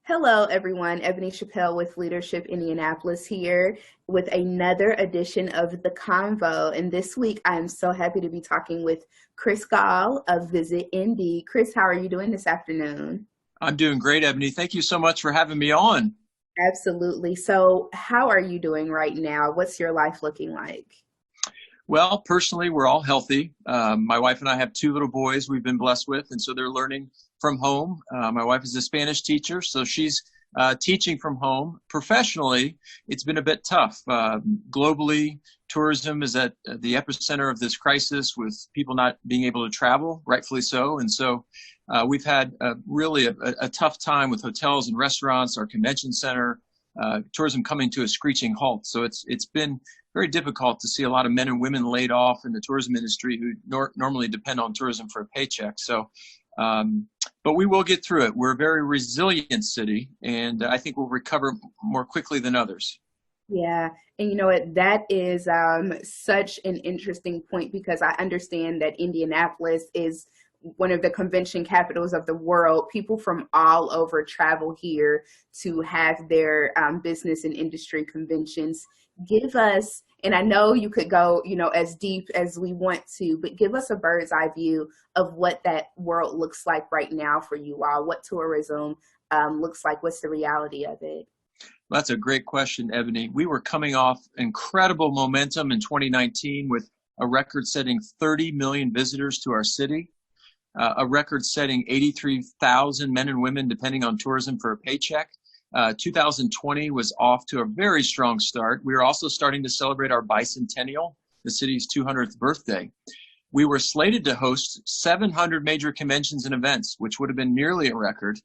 Hello, everyone. Ebony Chappelle with Leadership Indianapolis here with another edition of the Convo. And this week, I'm so happy to be talking with Chris Gahl of Visit Indy. Chris, how are you doing this afternoon? I'm doing great, Ebony. Thank you so much for having me on. Absolutely. So, how are you doing right now? What's your life looking like? Well, personally, we're all healthy. My wife and I have two little boys we've been blessed with, and so they're learning from home. My wife is a Spanish teacher, so she's teaching from home. Professionally, it's been a bit tough. Globally, tourism is at the epicenter of this crisis with people not being able to travel, rightfully so. And so we've had really a tough time with hotels and restaurants, our convention center, tourism coming to a screeching halt. So it's been very difficult to see a lot of men and women laid off in the tourism industry who normally depend on tourism for a paycheck. So, but we will get through it. We're a very resilient city, and I think we'll recover more quickly than others. Yeah, and you know what? That is such an interesting point because I understand that Indianapolis is one of the convention capitals of the world. People from all over travel here to have their business and industry conventions. Give us, and I know you could go, as deep as we want to, but give us a bird's eye view of what that world looks like right now for you all, what tourism looks like, what's the reality of it? That's a great question, Ebony. We were coming off incredible momentum in 2019 with a record-setting 30 million visitors to our city, a record-setting 83,000 men and women depending on tourism for a paycheck. 2020 was off to a very strong start. We were also starting to celebrate our bicentennial, the city's 200th birthday. We were slated to host 700 major conventions and events, which would have been nearly a record.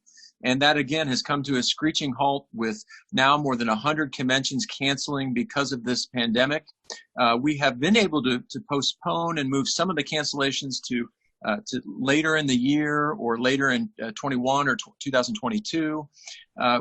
And that, again, has come to a screeching halt with now more than 100 conventions canceling because of this pandemic. We have been able to postpone and move some of the cancellations to later in the year or later in 21 or 2022,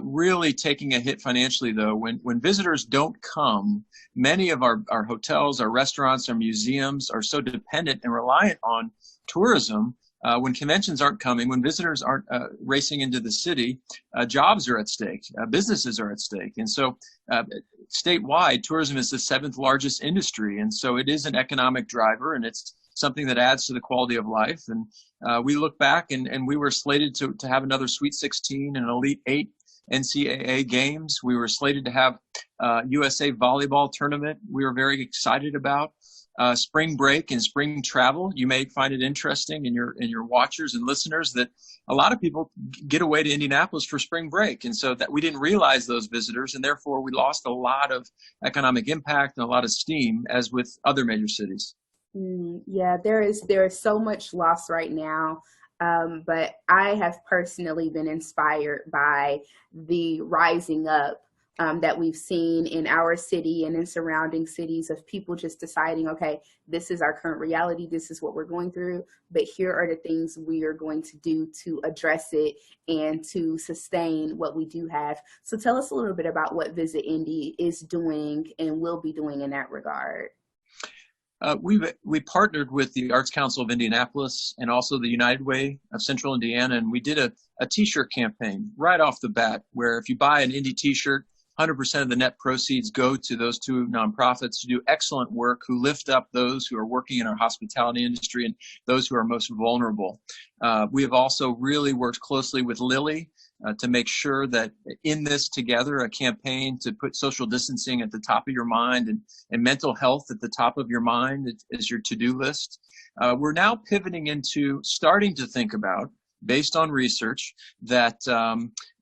really taking a hit financially, though. When visitors don't come, many of our hotels, our restaurants, our museums are so dependent and reliant on tourism. When conventions aren't coming, when visitors aren't racing into the city, jobs are at stake, businesses are at stake. And so statewide, tourism is the seventh largest industry. And so it is an economic driver, and it's something that adds to the quality of life. And we look back and we were slated to have another Sweet 16 and Elite 8 NCAA games. We were slated to have USA volleyball tournament. We were very excited about spring break and spring travel. You may find it interesting in your watchers and listeners that a lot of people get away to Indianapolis for spring break. And so that we didn't realize those visitors, and therefore we lost a lot of economic impact and a lot of steam, as with other major cities. Yeah, there is so much loss right now. But I have personally been inspired by the rising up that we've seen in our city and in surrounding cities of people just deciding, okay, this is our current reality, this is what we're going through, but here are the things we are going to do to address it and to sustain what we do have. So tell us a little bit about what Visit Indy is doing and will be doing in that regard. We partnered with the Arts Council of Indianapolis and also the United Way of Central Indiana, and we did a T-shirt campaign right off the bat, where if you buy an Indy T-shirt, 100% of the net proceeds go to those two nonprofits who do excellent work, who lift up those who are working in our hospitality industry and those who are most vulnerable. We have also really worked closely with Lilly to make sure that in this together, a campaign to put social distancing at the top of your mind and mental health at the top of your mind as your to-do list. We're now pivoting into starting to think about, based on research, that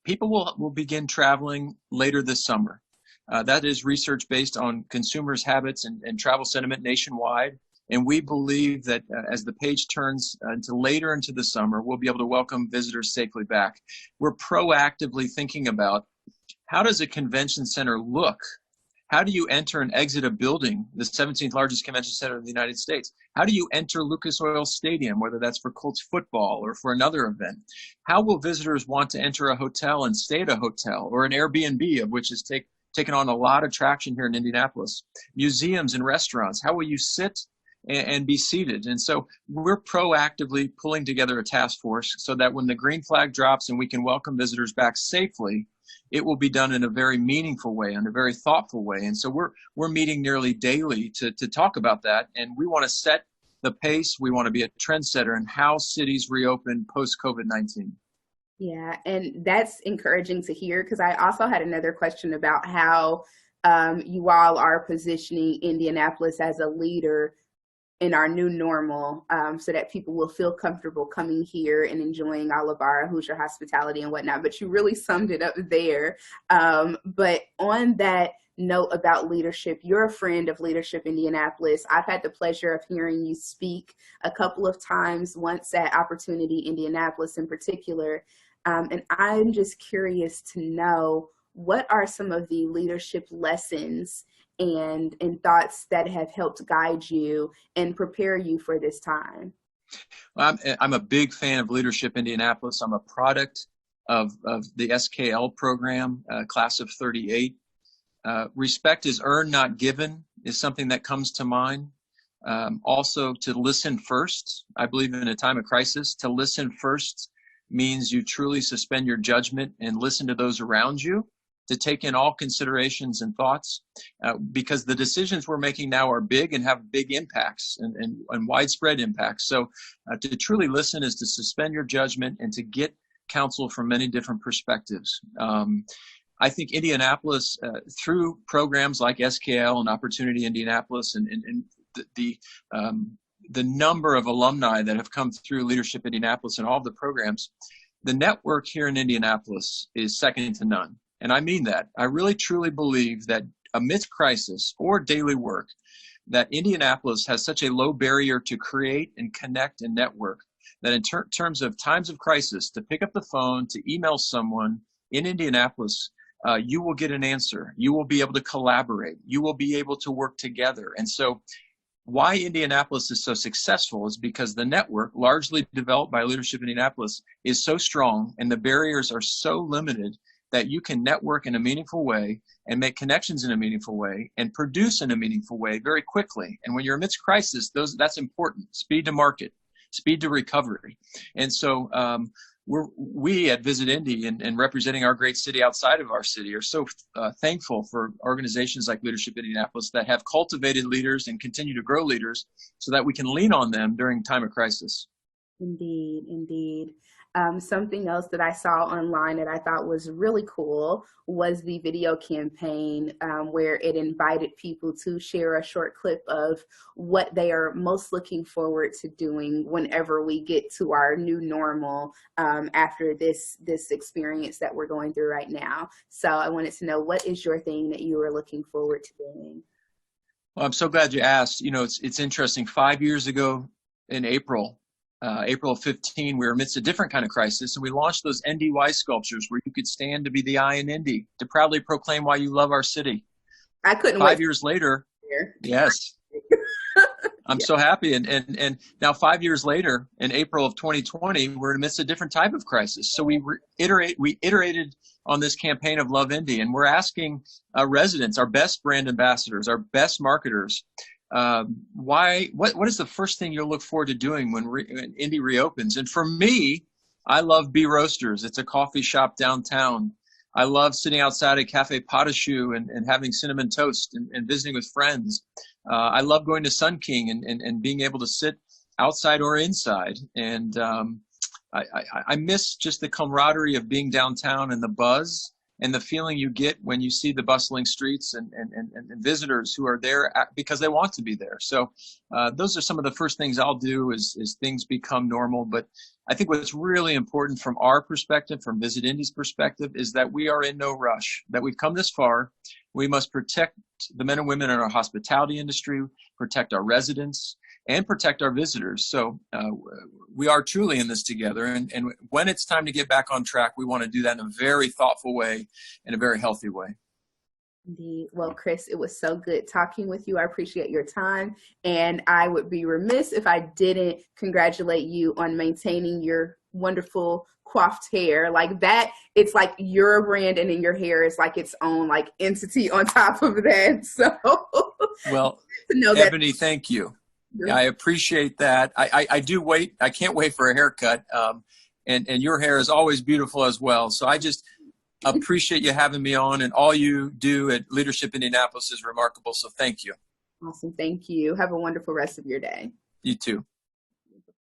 people will begin traveling later this summer. That is research based on consumers' habits and travel sentiment nationwide. And we believe that as the page turns later into the summer, we'll be able to welcome visitors safely back. We're proactively thinking about, how does a convention center look? How do you enter and exit a building, the 17th largest convention center in the United States? How do you enter Lucas Oil Stadium, whether that's for Colts football or for another event? How will visitors want to enter a hotel and stay at a hotel, or an Airbnb, of which has taken on a lot of traction here in Indianapolis? Museums and restaurants, how will you sit and be seated. And so we're proactively pulling together a task force so that when the green flag drops and we can welcome visitors back safely, it will be done in a very meaningful way, in a very thoughtful way. And so we're meeting nearly daily to talk about that. And we want to set the pace. We want to be a trendsetter in how cities reopen post-COVID-19. Yeah, and that's encouraging to hear, because I also had another question about how you all are positioning Indianapolis as a leader in our new normal, so that people will feel comfortable coming here and enjoying all of our Hoosier hospitality and whatnot. But you really summed it up there. But on that note about leadership, you're a friend of Leadership Indianapolis. I've had the pleasure of hearing you speak a couple of times, once at Opportunity Indianapolis in particular. And I'm just curious to know, what are some of the leadership lessons and thoughts that have helped guide you and prepare you for this time? Well, I'm a big fan of Leadership Indianapolis. I'm a product of the SKL program, class of 38. Respect is earned, not given, is something that comes to mind. Also, to listen first. I believe in a time of crisis, to listen first means you truly suspend your judgment and listen to those around you, to take in all considerations and thoughts, because the decisions we're making now are big and have big impacts and widespread impacts. So to truly listen is to suspend your judgment and to get counsel from many different perspectives. I think Indianapolis, through programs like SKL and Opportunity Indianapolis and the number of alumni that have come through Leadership Indianapolis and all of the programs, the network here in Indianapolis is second to none. And I mean that. I really truly believe that amidst crisis or daily work, that Indianapolis has such a low barrier to create and connect and network, that in terms of times of crisis, to pick up the phone, to email someone in Indianapolis, you will get an answer. You will be able to collaborate. You will be able to work together. And so why Indianapolis is so successful is because the network, largely developed by Leadership Indianapolis, is so strong and the barriers are so limited that you can network in a meaningful way and make connections in a meaningful way and produce in a meaningful way very quickly. And when you're amidst crisis, that's important. Speed to market, speed to recovery. And so we at Visit Indy and representing our great city outside of our city are so thankful for organizations like Leadership Indianapolis that have cultivated leaders and continue to grow leaders so that we can lean on them during time of crisis. Indeed, indeed. Something else that I saw online that I thought was really cool was the video campaign where it invited people to share a short clip of what they are most looking forward to doing whenever we get to our new normal after this experience that we're going through right now. So I wanted to know, what is your thing that you are looking forward to doing? Well, I'm so glad you asked. You know, it's interesting. 5 years ago in April of 15, we were amidst a different kind of crisis, and we launched those NDY sculptures where you could stand to be the I in Indy, to proudly proclaim why you love our city. I couldn't wait. 5 years later, yes, I'm so happy. And now 5 years later, in April of 2020, we're amidst a different type of crisis. So we iterated on this campaign of Love Indy, and we're asking residents, our best brand ambassadors, our best marketers, what is the first thing you'll look forward to doing when Indy reopens? And for me, I love B Roasters. It's a coffee shop downtown. I love sitting outside at Cafe Potashu and having cinnamon toast and visiting with friends. I love going to Sun King and being able to sit outside or inside. And I miss just the camaraderie of being downtown and the buzz and the feeling you get when you see the bustling streets and visitors who are there because they want to be there. So those are some of the first things I'll do as things become normal. But I think what's really important from our perspective, from Visit Indy's perspective, is that we are in no rush, that we've come this far. We must protect the men and women in our hospitality industry, protect our residents, and protect our visitors. So we are truly in this together. And when it's time to get back on track, we want to do that in a very thoughtful way, in a very healthy way. Indeed. Well, Chris, it was so good talking with you. I appreciate your time. And I would be remiss if I didn't congratulate you on maintaining your wonderful coiffed hair. Like that, it's like your brand, and then your hair is like its own like entity on top of that. So well, Ebony, thank you. Yeah, I appreciate that. I do wait. I can't wait for a haircut. And your hair is always beautiful as well. So I just appreciate you having me on, and all you do at Leadership Indianapolis is remarkable. So thank you. Awesome. Thank you. Have a wonderful rest of your day. You too.